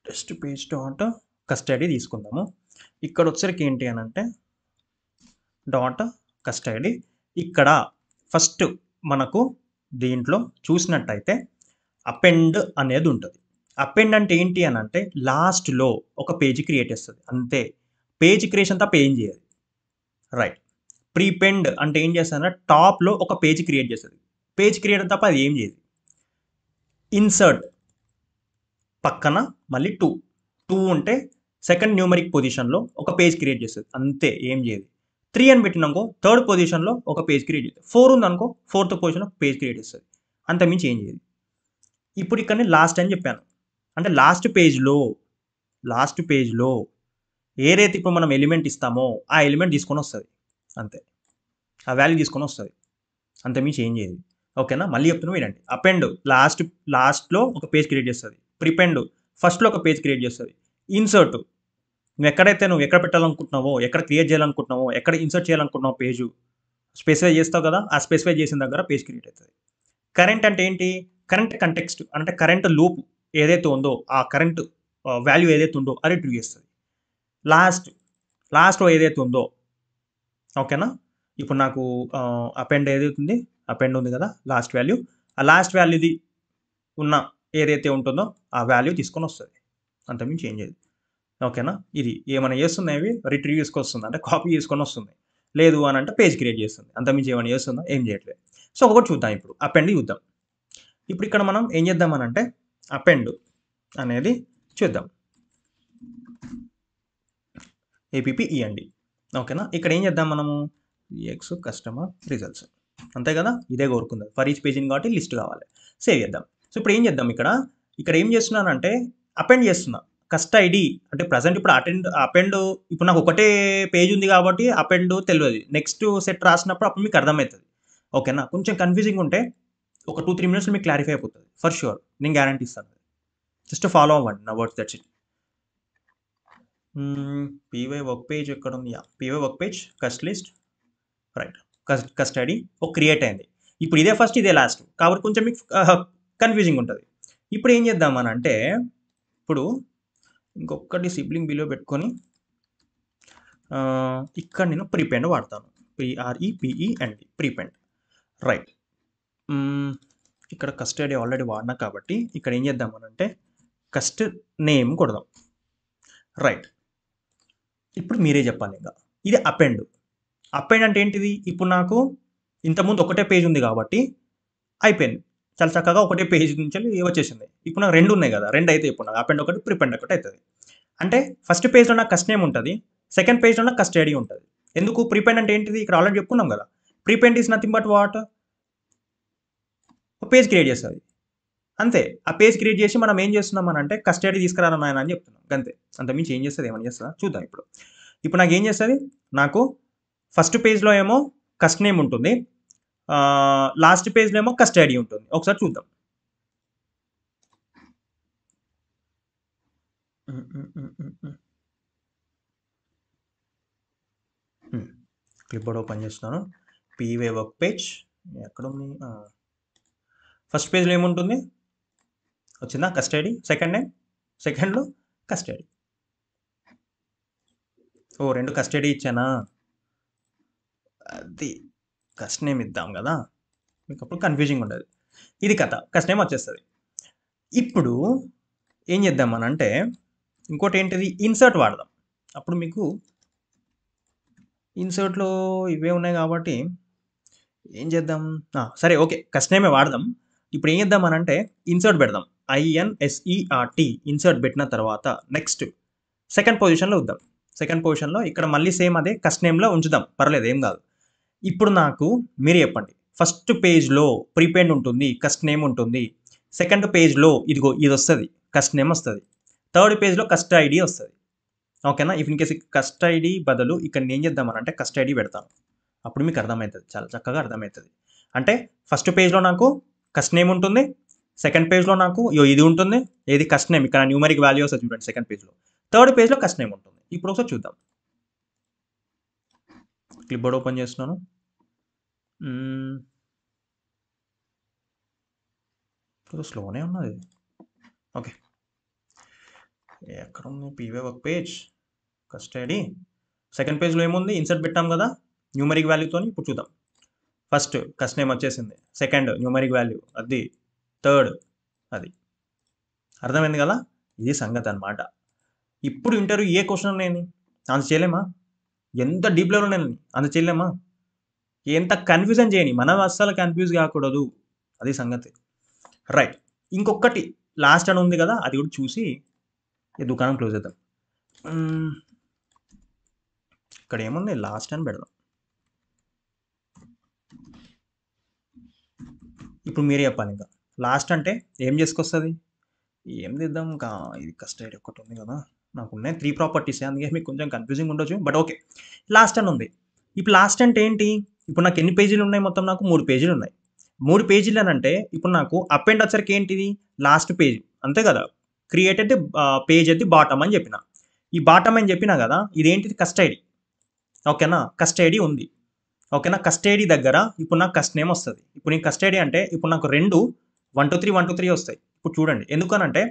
test page dot custody తీసుకుందాము. ఇక్కడ వచ్చరికి ఏంటి అనంటే డాట్ కస్టడీ ఇక్కడ ఫస్ట్ మనకు దీంట్లో చూసినట్టయితే అపెండ్ అనేది ఉంటుంది. అపెండ్ అంటే ఏంటి అనంటే లాస్ట్‌లో ఒక పేజ్ క్రియేట్ చేస్తది. అంతే. పేజ్ క్రియేషన్ తప్ప ఏం చేయదు. రైట్. ప్రీపెండ్ అంటే ఏం చేస్తదంటే టాప్‌లో ఒక పేజ్ క్రియేట్ చేస్తది. పేజ్ క్రియేట్ తప్ప అది ఏం చేయదు. ఇన్సర్ట్ పక్కన మళ్ళీ 2 ఉంటే సెకండ్ న్యూమరిక్ పొజిషన్‌లో ఒక పేజ్ క్రియేట్ చేస్తది. అంతే ఏం చేయదు. 3 అని పెట్టినామనుకో థర్డ్ పొజిషన్‌లో ఒక పేజ్ క్రియేట్ చేస్తది. 4 ఉందనుకో ఫోర్త్ పొజిషన్‌లో ఒక పేజ్ క్రియేట్ చేస్తది. అంతకుమించి ఏం చేయదు. ఇప్పుడు ఇక్కడ నేను లాస్ట్ అని చెప్పాను. అంటే లాస్ట్ పేజ్‌లో ఏదైతే ఇప్పుడు మనం ఎలిమెంట్ ఇస్తామో ఆ ఎలిమెంట్ తీసుకొనొస్తది. అంతే. ఆ వాల్యూ తీసుకొనొస్తది. అంతకుమించి ఏం చేయదు. ఓకేనా? మళ్ళీ చెప్తున్నా వినండి. అపెండ్ లాస్ట్‌లో ఒక పేజ్ క్రియేట్ చేస్తది. ప్రిపెండ్ ఫస్ట్‌లో ఒక పేజ్ క్రియేట్ చేస్తది. ఇన్సర్ట్ నువ్వు ఎక్కడ పెట్టాలనుకుంటున్నావో, ఎక్కడ క్రియేట్ చేయాలనుకుంటున్నావో, ఎక్కడ ఇన్సర్ట్ చేయాలనుకుంటున్నావో పేజు స్పెసిఫై చేస్తావు కదా! ఆ స్పెసిఫై చేసిన దగ్గర పేజ్ క్రియేట్ అయితది. కరెంట్ అంటే ఏంటి? కరెంట్ కంటెక్స్ట్ అంటే కరెంట్ లూప్ ఏదైతే ఉందో ఆ కరెంట్ వాల్యూ ఏదైతే ఉందో అది రిట్రీవ్ చేస్తది. లాస్ట్‌లో ఏదైతే ఉందో ఓకేనా? ఇప్పుడు నాకు అపెండ్ ఏదైతే ఉంది, అపెండ్ ఉంది కదా! Last value. ఆ లాస్ట్ వాల్యూది ఉన్న ఏదైతే ఉంటుందో ఆ వాల్యూ తీసుకొనొస్తది. అంతకుమించి ఏం చేయదు. ఓకేనా? ఇది ఏమైనా చేస్తుందా ఇవి? రిట్రీవ్ చేసుకొస్తుంది. అంటే కాపీ చేసుకొనొస్తుంది. లేదు అనంటే పేజ్ క్రియేట్ చేస్తుంది. అంతకుమించి ఏమైనా చేస్తుందా? ఏం చేయట్లేదు. సో, ఒకటి చూద్దాం ఇప్పుడు. అపెండ్ చూద్దాం. ఇప్పుడు ఇక్కడ మనం ఏం చేద్దామనంటే అపెండ్ అనేది చూద్దాం. ఏపీపీఈఎన్‌డి ఓకేనా? ఇక్కడ ఏం చేద్దాం మనము ఎక్స్ కస్టమర్ రిజల్ట్స్ అంతే కదా! ఇదే కోరుకుందాం. ఫర్ ఈచ్ పేజింగ్ కాబట్టి లిస్ట్ కావాలి. సేవ్ చేద్దాం. సో, ఇప్పుడు ఏం చేద్దాం ఇక్కడ ఏం చేస్తున్నానంటే అపెండ్ చేస్తున్నా. కస్ట్ ఐడీ అంటే ప్రెజెంట్ ఇప్పుడు అపెండ్ ఇప్పుడు నాకు ఒకటే పేజ్ ఉంది కాబట్టి అపెండ్ తెలవదు. నెక్స్ట్ సెట్ రాసినప్పుడు అప్పుడు మీకు అర్థమైతది. ఓకేనా? కొంచెం కన్‌ఫ్యూజింగ్ ఉంటే ఒక 2, 3 మినిట్స్‌లో మీకు క్లారిఫై అయిపోతది. For sure. నేను గ్యారంటీ ఇస్తాను. జస్ట్ ఫాలో అవ్వండి నా words that's it. PY work page ఎక్కడుంది? Yeah! PY work page cust list right. Custody create అయింది. ఇప్పుడు ఇదే ఫస్ట్ ఇదే లాస్ట్. కాబట్టి కొంచెం మీకు కన్‌ఫ్యూజింగ్ ఉంటది. ఇప్పుడు ఏం చేద్దాం అనంటే ఇప్పుడు ఇంకొకటి సిబ్లింగ్ బిలో పెట్టుకొని ఇక్కడ నేను ప్రీపెండ్ వాడతాను. Prepend prepend right. ఇక్కడ కస్టడీ ఆల్రెడీ వాడినా కాబట్టి ఇక్కడ ఏం చేద్దాం అనంటే కస్ట్ నేమ్ కొడదాం. రైట్. ఇప్పుడు మీరే చెప్పాలి ఇంక. ఇది అపెండ్. అపెండ్ అంటే ఏంటిది? ఇప్పుడు నాకు ఇంతకుముందు ఒకటే పేజ్ ఉంది కాబట్టి అయిపోయింది. చాలా చక్కగా ఒకటే పేజ్ నుంచెల్లి వచ్చేసింది. ఇప్పుడు నాకు 2 ఉన్నాయి కదా! 2 అయితాయి ఇప్పుడు నాకు. అపెండ్ ఒకటి, ప్రిపెండ్ ఒకటి అయితది. అంటే ఫస్ట్ పేజ్‌లో నాకు కస్ట్ నేమ్ ఉంటది. సెకండ్ పేజ్‌లో నాకు కస్టడీ ఉంటది. ఎందుకు? ప్రిపెండ్ అంటే ఏంటిది? ఇక్కడ ఆల్రెడీ చెప్పుకున్నాం కదా! ప్రిపెండ్ ఈస్ నథింగ్ బట్ వాట్? ఒక పేజ్ క్రియేట్ చేస్తది. అంతే. ఆ పేజ్ క్రియేట్ చేసి మనం ఏం చేస్తున్నాం అనంటే కస్టడీ తీసుకురారా నాయనా అని చెప్తున్నాం. గంతే. అంతకుమించి ఏం చేస్తది? ఏమన్నా చేస్తదా? చూద్దాం ఇప్పుడు. ఇప్పుడు నాకేం చేస్తది? నాకు ఫస్ట్ పేజ్‌లో ఏమో కస్ట్ నేమ్ ఉంటుంది. లాస్ట్ పేజ్‌లో ఏమో కస్టడీ ఉంటుంది. ఒకసారి చూద్దాం. క్లిప్‌బోర్డ్ ఓపెన్ చేస్తున్నాను. పీవై వర్క్ పేజ్ ఎక్కడుంది? ఫస్ట్ పేజ్‌లో ఏముంటుంది? వచ్చిందా కస్టడీ? సెకండ్ నేమ్, సెకండ్‌లో కస్టడీ. ఓహ్! 2 కస్టడీ ఇచ్చానా? అది కస్ట్ నేమ్ ఇద్దాం గదా! మీకప్పుడు కన్‌ఫ్యూజింగ్ ఉండదు. ఇది కథ. కస్ట్ నేమ్ వచ్చేస్తది. ఇప్పుడు ఏం చేద్దాం అనంటే, ఇంకోటేంటిది ఇన్సర్ట్ వాడదాం. అప్పుడు మీకు ఇన్సర్ట్‌లో ఇవే ఉన్నాయి కాబట్టి ఏం చేద్దాం? సరే ఓకే. కస్ట్ నేమే వాడదాం. ఇప్పుడు ఏం చేద్దాం అనంటే ఇన్సర్ట్ పెడదాం. INSERT ఇన్సర్ట్ పెట్టిన తర్వాత నెక్స్ట్ సెకండ్ పొజిషన్‌లో ఉందాం. సెకండ్ పొజిషన్‌లో ఇక్కడ మళ్ళీ సేమ్ అదే కస్ట్ నేమ్‌లో ఉంచుదాం. పర్లేదు ఏం కాదు. ఇప్పుడు నాకు మీరు చెప్పండి. ఫస్ట్ పేజ్‌లో ప్రీపెయిడ్ ఉంటుంది. కస్ట్ నేమ్ ఉంటుంది. సెకండ్ పేజ్‌లో ఇదిగో ఇదొస్తది. కస్ట్ నేమ్ వస్తది. థర్డ్ పేజ్‌లో కస్ట్ ఐడీ వస్తది. ఓకేనా? ఇఫ్ ఇన్ కేస్ కస్ట్ ఐడీ బదులు ఇక్కడ నేను ఏం చేద్దామనంటే కస్ట్ ఐడీ పెడతాను. అప్పుడు మీకు అర్థమవుతది. చాలా చక్కగా అర్థమవుతది. అంటే ఫస్ట్ పేజ్‌లో నాకు కస్ట్ నేమ్ ఉంటుంది. సెకండ్ పేజ్‌లో నాకు ఇది ఉంటుంది. ఏది కస్ట్ నేమ్ ఇక్కడ న్యూమరిక్ వాల్యూ వస్తది చూడండి సెకండ్ పేజ్‌లో. థర్డ్ పేజ్‌లో కస్ట్ నేమ్ ఉంటుంది. ఇప్పుడు ఒకసారి చూద్దాం. క్లిప్ బోర్డ్ ఓపెన్ చేస్తున్నాను. స్లోనే ఉన్నది. ఓకే. ఎక్కడుంది PY work page? Cust ID. Second పేజ్‌లో ఏముంది? ఇన్సర్ట్ పెట్టాం కదా! న్యూమరిక్ వాల్యూతోని. ఇప్పుడు చూద్దాం. ఫస్ట్ కస్ట్ నేమ్ వచ్చేసింది. సెకండ్ న్యూమరిక్ వాల్యూ అది. థర్డ్ అది. అర్థమైంది కదా! ఇది సంగతి అన్నమాట. ఇప్పుడు ఇంటర్వ్యూ ఏ క్వెషన్ ఉన్నాయని ఆన్సర్ చేయలేమా? ఎంత డీప్ లెవెల్ ఉన్నాయని ఆన్సర్ చేయలేమా? ఎంత కన్‌ఫ్యూజన్ చేయని. మనం అస్సలు కన్‌ఫ్యూజ్ కాకూడదు. అది సంగతి. రైట్. ఇంకొకటి లాస్ట్ అని ఉంది కదా! అది కూడా చూసి ఈ దుకాణం క్లోజ్ చేద్దాం. ఇక్కడ ఏముంది? లాస్ట్ అని పెడదాం. ఇప్పుడు మీరే చెప్పాలి ఇంకా. లాస్ట్ అంటే ఏం చేసుకొస్తది? ఏం తీద్దాం ఇంకా ఇది కస్ట్ ఐడీ ఒకటి ఉంది కదా! నాకున్నాయి 3 ప్రాపర్టీసే అందుకే మీకు కొంచెం కన్‌ఫ్యూజింగ్ ఉండొచ్చు. But okay. లాస్ట్ అని ఉంది. ఇప్పుడు లాస్ట్ అంటే ఏంటి? ఇప్పుడు నాకు ఎన్ని పేజీలు ఉన్నాయి మొత్తం నాకు 3 పేజీలు ఉన్నాయి. 3 పేజీలు అనంటే ఇప్పుడు నాకు అప్ అండ్ వచ్చరికి ఏంటిది? లాస్ట్ పేజ్ అంతే కదా! Created page at the bottom అని చెప్పిన. ఈ బాటమ్ అని చెప్పినా కదా! ఇదేంటిది కస్ట్ ఐడీ. ఓకేనా? కస్ట్ ఐడీ ఉంది. ఓకేనా? కస్ట్ ఐడీ దగ్గర ఇప్పుడు నాకు కస్ట్ నేమ్ వస్తది. ఇప్పుడు నేను కస్ట్ ఐడీ అంటే ఇప్పుడు నాకు 2 1, 2, 3, 1, 2, 3 వస్తాయి. ఇప్పుడు చూడండి. ఎందుకనంటే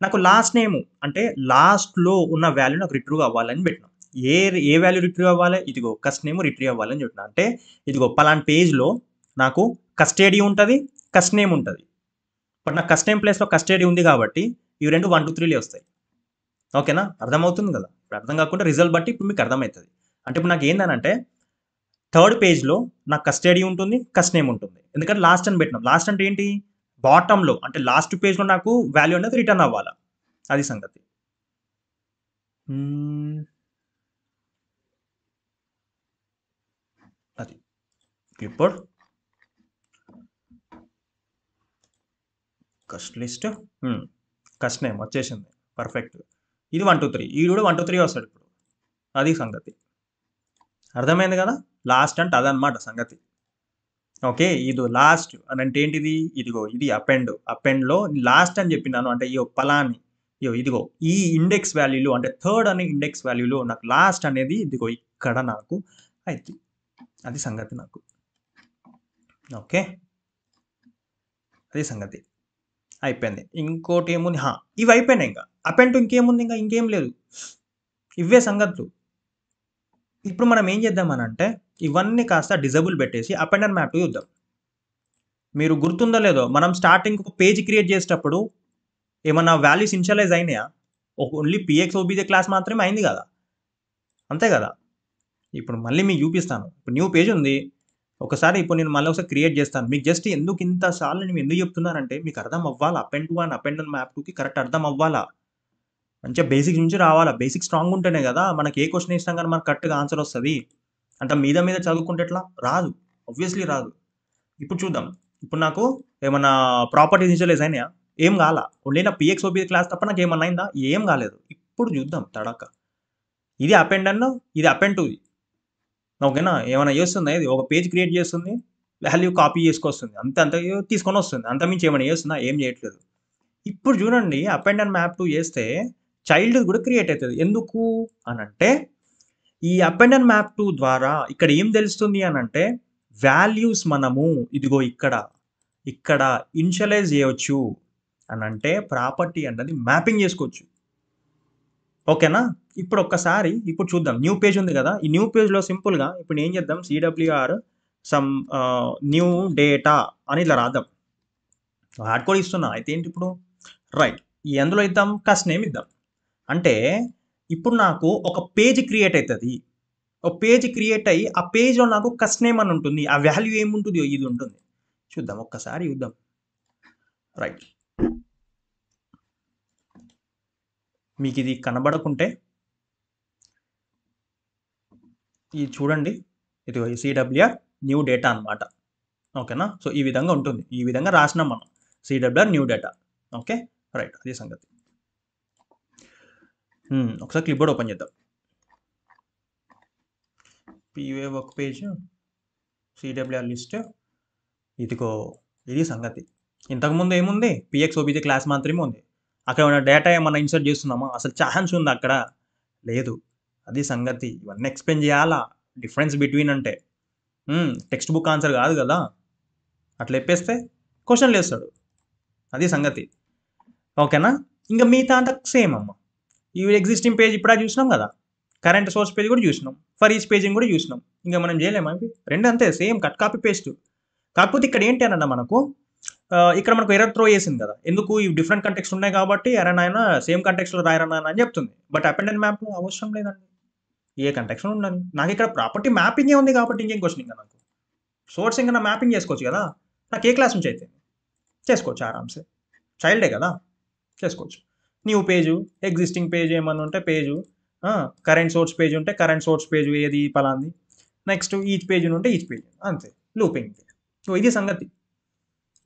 నాకు లాస్ట్ నేము అంటే లాస్ట్‌లో ఉన్న వాల్యూ నాకు రిట్రీవ్ అవ్వాలని పెట్టినా. ఏ ఏ వాల్యూ రిట్రీవ్ అవ్వాలి? ఇదిగో కస్ట్ నేమ్ రిట్రీవ్ అవ్వాలని చెప్పిన. అంటే ఇదిగో పలానా పేజ్‌లో నాకు కస్టడీ ఉంటది. కస్ట్ నేమ్ ఉంటది. బట్ నాకు కస్ట్ నేమ్ ప్లేస్‌లో కస్టడీ ఉంది కాబట్టి ఇవి 2 1, 2, 3లే వస్తాయి. ఓకేనా? అర్థమవుతుంది కదా! ఇప్పుడు అర్థం కాకుండా రిజల్ట్ బట్టి ఇప్పుడు మీకు అర్థమైతది. అంటే ఇప్పుడు నాకు ఏందనంటే థర్డ్ పేజ్‌లో నాకు కస్టడీ ఉంటుంది. కస్ట్ నేమ్ ఉంటుంది. ఎందుకంటే లాస్ట్ అని పెట్టినాం. లాస్ట్ అంటే ఏంటి? బాటమ్‌లో అంటే లాస్ట్ పేజ్‌లో నాకు వాల్యూ అనేది రిటర్న్ అవ్వాలా. అది సంగతి. అది. క్లిప్‌బోర్డ్. కస్ట్ లిస్ట్. కస్ట్ నేమ్ వచ్చేసింది. పర్ఫెక్ట్. ఇది 1, 2, 3. ఈడు కూడా 1, 2, 3 వస్తాడు ఇప్పుడు. అది సంగతి. అర్థమైంది కదా! లాస్ట్ అంటే అదనమాట సంగతి. ఓకే. ఇది లాస్ట్ అని అంటే ఏంటిది? ఇదిగో ఇది అపెండ్. అపెండ్‌లో లాస్ట్ అని చెప్పినాను అంటే పలాని ఇదిగో ఈ ఇండెక్స్ వాల్యూలో అంటే థర్డ్ అనే ఇండెక్స్ వాల్యూలో నాకు లాస్ట్ అనేది ఇదిగో ఇక్కడ నాకు అయిద్ది. అది సంగతి నాకు. ఓకే. అది సంగతి. అయిపోయింది. ఇంకోటి ఏముంది? ఇవి అయిపోయినాయి ఇంకా. అపెండ్ ఇంకేముంది ఇంకా? ఇంకేం లేదు. ఇవే సంగతులు. ఇప్పుడు మనం ఏం చేద్దామనంటే ఇవన్నీ కాస్త డిజేబుల్ పెట్టేసి అపెండ్ అండ్ మ్యాప్ చూద్దాం. మీరు గుర్తుందో లేదో మనం స్టార్టింగ్ ఒక పేజ్ క్రియేట్ చేసేటప్పుడు ఏమన్నా వాల్యూస్ ఇనిషియలైజ్ అయినాయా? ఓన్లీ పీఎక్స్, ఓబీజే క్లాస్ మాత్రమే అయింది కదా! అంతే కదా! ఇప్పుడు మళ్ళీ మీకు చూపిస్తాను. ఇప్పుడు న్యూ పేజ్ ఉంది. ఒకసారి ఇప్పుడు నేను మళ్ళీ ఒకసారి క్రియేట్ చేస్తాను. మీకు జస్ట్ ఎందుకు ఇంత సార్లు నేను ఎందుకు చెప్తున్నానంటే మీకు అర్థం అవ్వాలా. Append to and append and map Tuki correct అర్థం అవ్వాలా. మంచిగా బేసిక్స్ నుంచి రావాలా. బేసిక్ స్ట్రాంగ్ ఉంటేనే కదా మనకి ఏ క్వెషన్ ఇచ్చినా గాని మనకు కరెక్ట్‌గా ఆన్సర్ వస్తది. అంటే మీద చదువుకుంటే ఎట్లా? రాదు. ఆబ్వియస్‌లీ రాదు. ఇప్పుడు చూద్దాం. ఇప్పుడు నాకు ఏమన్నా ప్రాపర్టీస్ ఇనిషియలైజ్ అయినాయా? ఏం కాలా. ఓన్లీ నా పీఎక్స్, ఓబీజే క్లాస్ తప్ప నాకేమన్నా అయిందా? ఏం కాలేదు. ఇప్పుడు చూద్దాం తడక. ఇది అపెండ్ అన్, ఇది అపెండ్ టు. ఓకేనా? ఏమైనా చేస్తుందా ఇది? ఒక పేజ్ క్రియేట్ చేస్తుంది. వాల్యూ కాపీ చేసుకొస్తుంది. అంతే తీసుకొనొస్తుంది. అంతకుమించి ఏమైనా చేస్తుందా? ఏం చేయట్లేదు. ఇప్పుడు చూడండి అపెండ్ అండ్ మ్యాప్ టు చేస్తే చైల్డ్‌ది కూడా క్రియేట్ అయితది. ఎందుకు అనంటే ఈ అపెండ్ అండ్ మ్యాప్ టు ద్వారా ఇక్కడ ఏం తెలుస్తుంది అనంటే వాల్యూస్ మనము ఇదిగో ఇక్కడ ఇనిషియలైజ్ చేయొచ్చు అని అంటే ప్రాపర్టీ అన్నది మ్యాపింగ్ చేసుకోవచ్చు. ఓకేనా? ఇప్పుడు చూద్దాం. న్యూ పేజ్ ఉంది కదా! ఈ న్యూ పేజ్‌లో సింపుల్‌గా ఇప్పుడు ఏం చేద్దాం, సిడబ్ల్యూఆర్ సమ్ న్యూ డేటా అని ఇట్లా రాద్దాం. హార్డ్ కోడ్ ఇస్తున్నా. అయితే ఏంటి ఇప్పుడు? రైట్. ఎందులో ఇద్దాం? కస్ట్ నేమ్ ఇద్దాం. అంటే ఇప్పుడు నాకు ఒక పేజ్ క్రియేట్ అయితది. ఒక పేజ్ క్రియేట్ అయ్యి ఆ పేజ్‌లో నాకు కస్ట్ నేమ్ అని ఉంటుంది. ఆ వాల్యూ ఏముంటుందో ఇది ఉంటుంది. చూద్దాం, ఒక్కసారి చూద్దాం. రైట్. మీకు ఇది కనబడకుంటే ఇది చూడండి. ఇదిగో ఈ సిడబ్ల్యూఆర్ న్యూ డేటా అన్నమాట. ఓకేనా? సో ఈ విధంగా ఉంటుంది. ఈ విధంగా రాసినాం మనం. సిడబ్ల్యూఆర్ న్యూ డేటా. ఓకే. రైట్. అది సంగతి. ఒకసారి క్లిప్బోర్డ్ ఓపెన్ చేద్దాం. పీవే వర్క్ పేజ్, సిడబ్ల్యూఆర్ లిస్ట్. ఇదిగో ఇది సంగతి. ఇంతకుముందు ఏముంది? పిఎక్స్ ఓబీజీ క్లాస్ మాత్రమే ఉంది. అక్కడ ఏమైనా డేటా ఏమన్నా ఇన్సర్ట్ చేస్తున్నామా? అసలు ఛాన్స్ ఉందా అక్కడ? లేదు. అది సంగతి. ఇవన్నీ ఎక్స్ప్లెయిన్ చేయాలా డిఫరెన్స్ బిట్వీన్ అంటే. టెక్స్ట్ బుక్ ఆన్సర్ కాదు కదా! అట్లా చెప్పేస్తే క్వశ్చన్లు వేస్తాడు. అది సంగతి. ఓకేనా? ఇంకా మిగతా అంతా సేమ్ అమ్మ. ఈ ఎగ్జిస్టింగ్ పేజ్ ఇప్పుడే చూసినాం కదా! కరెంట్ సోర్స్ పేజ్ కూడా చూసినాం. ఫర్ ఈచ్ పేజింగ్ కూడా చూసినాం. ఇంకా మనం చేయలేమా ఇవి? రెండు అంతే సేమ్ కట్ కాపీ పేస్ట్. కాకపోతే ఇక్కడ ఏంటి అన్న మనకు ఇక్కడ మనకు ఎర్రర్ త్రో చేసింది కదా! ఎందుకు ఈ డిఫరెంట్ కంటెక్స్ట్ ఉన్నాయి కాబట్టి ఎర్రర్ సేమ్ కంటెక్స్ట్లో రాయరన్నా అని చెప్తుంది. బట్ అపెండ్ అండ్ మ్యాప్ అవసరం లేదండి. ఏ కంటెక్స్లో ఉండని. నాకు ఇక్కడ ప్రాపర్టీ మ్యాపింగే ఉంది కాబట్టి ఇంకేం క్వశ్చన్ ఇంకా నాకు. సోర్స్ ఇంకా నా మ్యాపింగ్ చేసుకోవచ్చు కదా! నాకు ఏ క్లాస్ నుంచి అయితే చేసుకోవచ్చు ఆరామ్సే. చైల్డే కదా! చేసుకోవచ్చు. న్యూ పేజు, ఎగ్జిస్టింగ్ పేజ్ ఏమన్నా ఉంటే పేజు, కరెంట్ సోర్స్ పేజ్ ఉంటే కరెంట్ సోర్స్ పేజ్ ఏది పలాంది, నెక్స్ట్ ఈచ్ పేజ్ ఉంటే ఈచ్ పేజ్, అంతే లూపింగ్. సో ఇది సంగతి.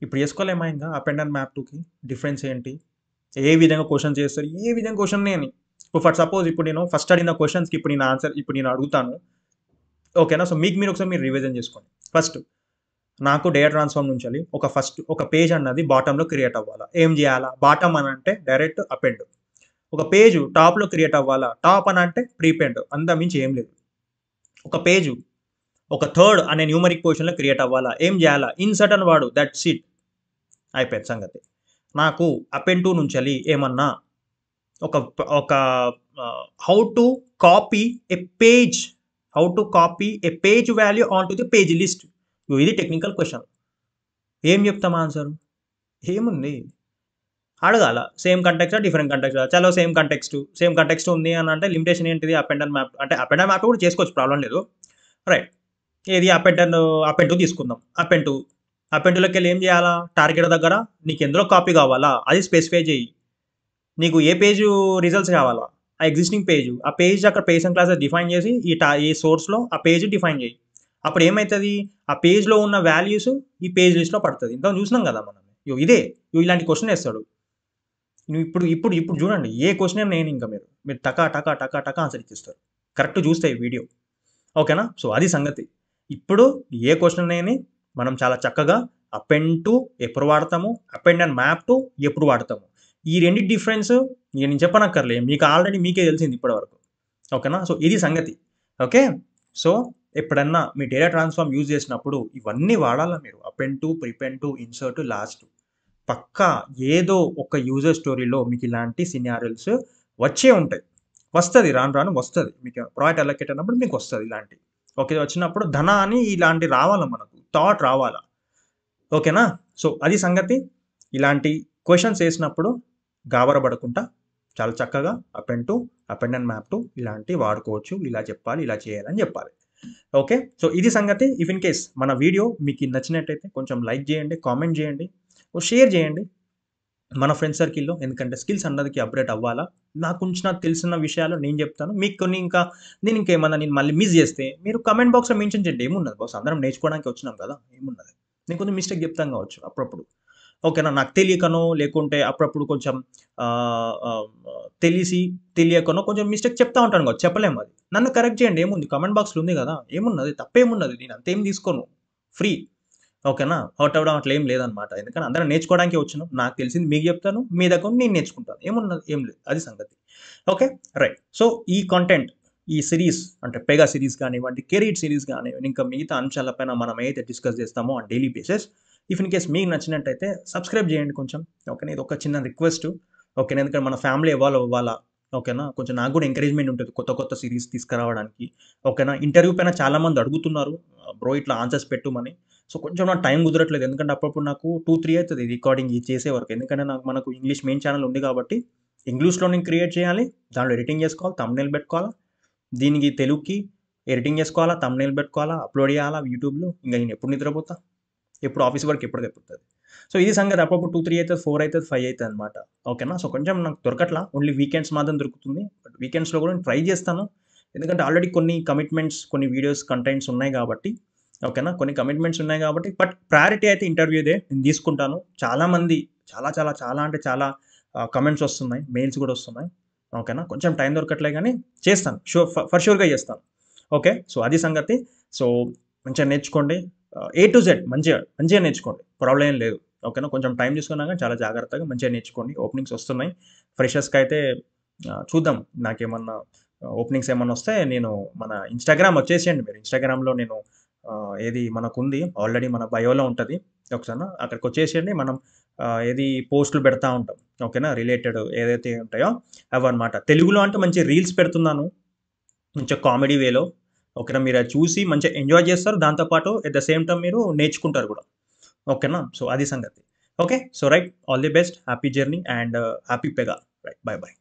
ఇప్పుడు చేసుకోలేమా ఇంకా అపెండ్ అండ్ మ్యాప్ 2కి డిఫరెన్స్ ఏంటి, ఏ విధంగా క్వశ్చన్ చేస్తారు, ఏ విధంగా క్వశ్చన్ అని. ఇప్పుడు ఫర్ సపోజ్ ఇప్పుడు నేను ఫస్ట్ అడిగిన క్వశ్చన్స్కి ఇప్పుడు నేను ఆన్సర్ ఇప్పుడు నేను అడుగుతాను. ఓకేనా? సో మీరు ఒకసారి మీరు రివిజన్ చేసుకోండి. ఫస్ట్ నాకు డేటా ట్రాన్స్ఫార్మ్ నుంచి ఒక పేజ్ అన్నది బాటంలో క్రియేట్ అవ్వాలా, ఏం చేయాలా? బాటమ్ అని అంటే డైరెక్ట్ అపెండ్. ఒక పేజ్ టాప్లో క్రియేట్ అవ్వాలా, టాప్ అని అంటే ప్రీపెండ్. అంత మించి ఏం లేదు. ఒక పేజు ఒక థర్డ్ అనే న్యూమరిక్ పొజిషన్లో క్రియేట్ అవ్వాలా, ఏం చేయాలా? ఇన్సర్ట్ అని వాడు, దట్ సీట్ అయిపోయింది సంగతి. నాకు అపెండ్ 2 నుంచి ఏమన్నా ఒక how to copy a page value on to the page list. ఇది టెక్నికల్ క్వశ్చన్. ఏం చెప్తాం ఆన్సర్? ఏముంది? అడగాల. సేమ్ కంటెక్స్టా, డిఫరెంట్ కంటెక్స్టా? చలో సేమ్ కంటెక్స్ట్ ఉంది అని అంటే లిమిటేషన్ ఏంటిది? Append and map. అంటే అపెండ్ అండ్ మ్యాప్ కూడా చేసుకోవచ్చు, ప్రాబ్లం లేదు. రైట్. ఏది అపెండ్ 2 తీసుకుందాం. అపెండ్ 2లోకి వెళ్ళి ఏం చేయాలా? టార్గెట్ దగ్గర నీకు ఎందులో కాపీ కావాలా అది స్పెసిఫై చేయి. నీకు ఏ పేజు రిజల్ట్స్ కావాలా? ఆ ఎగ్జిస్టింగ్ పేజ్, ఆ పేజ్ అక్కడ పేజన్ క్లాసెస్ డిఫైన్ చేసి ఈ సోర్స్లో ఆ పేజ్ డిఫైన్ చేయి. అప్పుడు ఏమవుతుంది? ఆ పేజ్లో ఉన్న వాల్యూస్ ఈ పేజ్ లిస్ట్లో పడుతుంది. ఇంత చూసినాం కదా మనం. ఇదే ఇలాంటి క్వశ్చన్ వేస్తాడు. నువ్వు ఇప్పుడు చూడండి, ఏ క్వశ్చన్ నేను ఇంకా మీరు టకా ఆన్సర్ ఇచ్చేస్తారు. కరెక్ట్ చూస్తే ఈ వీడియో. ఓకేనా? సో అది సంగతి. ఇప్పుడు ఏ క్వశ్చన్ అని మనం చాలా చక్కగా అపెండ్ 2 ఎప్పుడు వాడతాము, అపెండ్ అండ్ మ్యాప్ 2 ఎప్పుడు వాడతాము, ఈ రెండు డిఫరెన్స్ నేను చెప్పనక్కర్లే, మీకు ఆల్రెడీ మీకే తెలిసింది ఇప్పటివరకు. ఓకేనా? సో ఇది సంగతి. ఓకే. సో ఎప్పుడన్నా మీ డేటా ట్రాన్స్ఫార్మ్ యూజ్ చేసినప్పుడు ఇవన్నీ వాడాలా మీరు. Append 2, prepend 2, insert, last. పక్కా ఏదో ఒక యూజర్ స్టోరీలో మీకు ఇలాంటి సినారియోస్ వచ్చే ఉంటాయి. వస్తుంది, రాను వస్తుంది. మీకు ప్రాజెక్ట్ అలొకేట్ అయినప్పుడు మీకు వస్తుంది ఇలాంటి. ఓకే. వచ్చినప్పుడు అని ఇలాంటి రావాలా, మనకు థాట్ రావాలా. ఓకేనా? సో అది సంగతి. ఇలాంటి క్వశ్చన్స్ వేసినప్పుడు గాబరపడకుండా చాలా చక్కగా అపెండ్ 2, అపెండ్ అండ్ మ్యాప్ 2 ఇలాంటివి వాడుకోవచ్చు. ఇలా చెప్పాలి, ఇలా చేయాలని చెప్పాలి. ఓకే. సో ఇది సంగతి. ఇఫ్ ఇన్ కేస్ మన వీడియో మీకు నచ్చినట్టయితే కొంచెం లైక్ చేయండి, కామెంట్ చేయండి, షేర్ చేయండి మన ఫ్రెండ్ సర్కిల్లో. ఎందుకంటే స్కిల్స్ అన్నదికి అప్డేట్ అవ్వాలా. నాకు తెలిసిన విషయాలు నేను చెప్తాను. మీకు కొన్ని నేను ఇంకేమన్నా మళ్ళీ మిస్ చేస్తే మీరు కమెంట్ బాక్స్లో మెన్షన్ చేయండి. ఏమున్నది బాస్, అందరం నేర్చుకోవడానికి వచ్చినాం కదా, ఏమున్నది. నేను కొంచెం మిస్టేక్ చెప్తాను కావచ్చు అప్పుడప్పుడు. ఓకేనా? నాకు తెలియకనో లేకుంటే అప్పుడప్పుడు కొంచెం తెలియకనో కొంచెం మిస్టేక్ చెప్తా ఉంటాను కావచ్చు, చెప్పలేము. అది నన్ను కరెక్ట్ చేయండి. ఏముంది, కమెంట్ బాక్స్లో ఉంది కదా, ఏమున్నది, తప్పేమున్నది. నేను అంతేం తీసుకోను, ఫ్రీ. ఓకేనా? హర్ట్ అవ్వడం అట్లా ఏం లేదనమాట. ఎందుకంటే అందరం నేర్చుకోవడానికి వచ్చినాం. నాకు తెలిసింది మీకు చెప్తాను, మీ దగ్గర నేను నేర్చుకుంటాను. ఏమున్నది, ఏం లేదు. అది సంగతి. ఓకే. రైట్. సో ఈ కంటెంట్ ఈ సిరీస్ అంటే పెగా సిరీస్ కానివ్వండి, కెరీర్ సిరీస్ కానివ్వండి, ఇంకా మిగతా అంశాలపైన మనం ఏదైతే డిస్కస్ చేస్తామో on daily basis. If in case మీకు నచ్చినట్టయితే సబ్స్క్రైబ్ చేయండి కొంచెం. ఓకేనా, ఇది ఒక చిన్న రిక్వెస్ట్. ఓకేనా, ఎందుకంటే మన ఫ్యామిలీ ఎవాల్వ్ అవ్వాలా. ఓకేనా, కొంచెం నాకు కూడా ఎంకరేజ్మెంట్ ఉంటుంది కొత్త కొత్త సిరీస్ తీసుకురావడానికి. ఓకేనా, ఇంటర్వ్యూ పైన చాలామంది అడుగుతున్నారు, బ్రో ఇట్లా ఆన్సర్స్ పెట్టమని. సో కొంచెం నాకు టైం కుదరట్లేదు, ఎందుకంటే అప్పుడప్పుడు నాకు 2-3 అవుతుంది రికార్డింగ్ ఇది చేసే వరకు. ఎందుకంటే మనకు ఇంగ్లీష్ మెయిన్ ఛానల్ ఉంది కాబట్టి ఇంగ్లీష్లో నేను క్రియేట్ చేయాలి, దాంట్లో ఎడిటింగ్ చేసుకోవాలి, థంబ్నెయిల్ పెట్టుకోవాలి, దీనికి తెలుగుకి ఎడిటింగ్ చేసుకోవాలా, థంబ్నెయిల్ పెట్టుకోవాలా, అప్లోడ్ చేయాలా యూట్యూబ్లో. ఇంకా నేను ఎప్పుడు నిద్రపోతా, ఎప్పుడు ఆఫీస్ వర్క్ ఎప్పుడు అయిపోతుంది. సో ఇది సంగతి. అప్పుడప్పుడు 2-3 అవుతుంది, 4 అవుతుంది, 5 అవుతుంది అనమాట. ఓకేనా, సో కొంచెం నాకు దొరకట్లా, ఓన్లీ వీకెండ్స్ మాత్రం దొరుకుతుంది. బట్ వీకెండ్స్లో కూడా నేను ట్రై చేస్తాను, ఎందుకంటే ఆల్రెడీ కొన్ని కమిట్మెంట్స్, కొన్ని వీడియోస్ కంటెంట్స్ ఉన్నాయి కాబట్టి. ఓకేనా, కొన్ని కమిట్మెంట్స్ ఉన్నాయి కాబట్టి. బట్ ప్రయారిటీ అయితే ఇంటర్వ్యూదే నేను తీసుకుంటాను. చాలామంది చాలా చాలా చాలా అంటే చాలా కమెంట్స్ వస్తున్నాయి, మెయిల్స్ కూడా వస్తున్నాయి. ఓకేనా, కొంచెం టైం దొరకట్లే కానీ చేస్తాను, ఫర్ షూర్గా చేస్తాను. ఓకే, సో అది సంగతి. సో మంచిగా నేర్చుకోండి, ఏ టు జెడ్ మంచిగా మంచిగా నేర్చుకోండి, ప్రాబ్లం ఏం లేదు. ఓకేనా, కొంచెం టైం తీసుకున్నా కానీ చాలా జాగ్రత్తగా మంచిగా నేర్చుకోండి. ఓపెనింగ్స్ వస్తున్నాయి ఫ్రెషర్స్కి అయితే. చూద్దాం, నాకేమన్నా ఓపెనింగ్స్ ఏమన్నా వస్తే నేను మన ఇన్స్టాగ్రామ్ వచ్చేసేయండి మీరు. ఇన్స్టాగ్రామ్లో నేను ఏది మనకుంది ఆల్రెడీ, మన బయోలో ఉంటుంది. ఒకసారి అక్కడికి వచ్చేసేయండి, మనం ఏది పోస్టులు పెడతా ఉంటాం. ఓకేనా, రిలేటెడ్ ఏదైతే ఉంటాయో అవన్నమాట. తెలుగులో అంటే మంచి రీల్స్ పెడుతున్నాను, మంచిగా కామెడీ వేలో. ఓకేనా, మీరు అది చూసి మంచిగా ఎంజాయ్ చేస్తారు, దాంతోపాటు ఎట్ ద సేమ్ టైం మీరు నేర్చుకుంటారు కూడా. ఓకేనా, సో అది సంగతి. Okay, so right, all the best, happy journey and happy Pega. Right, by by.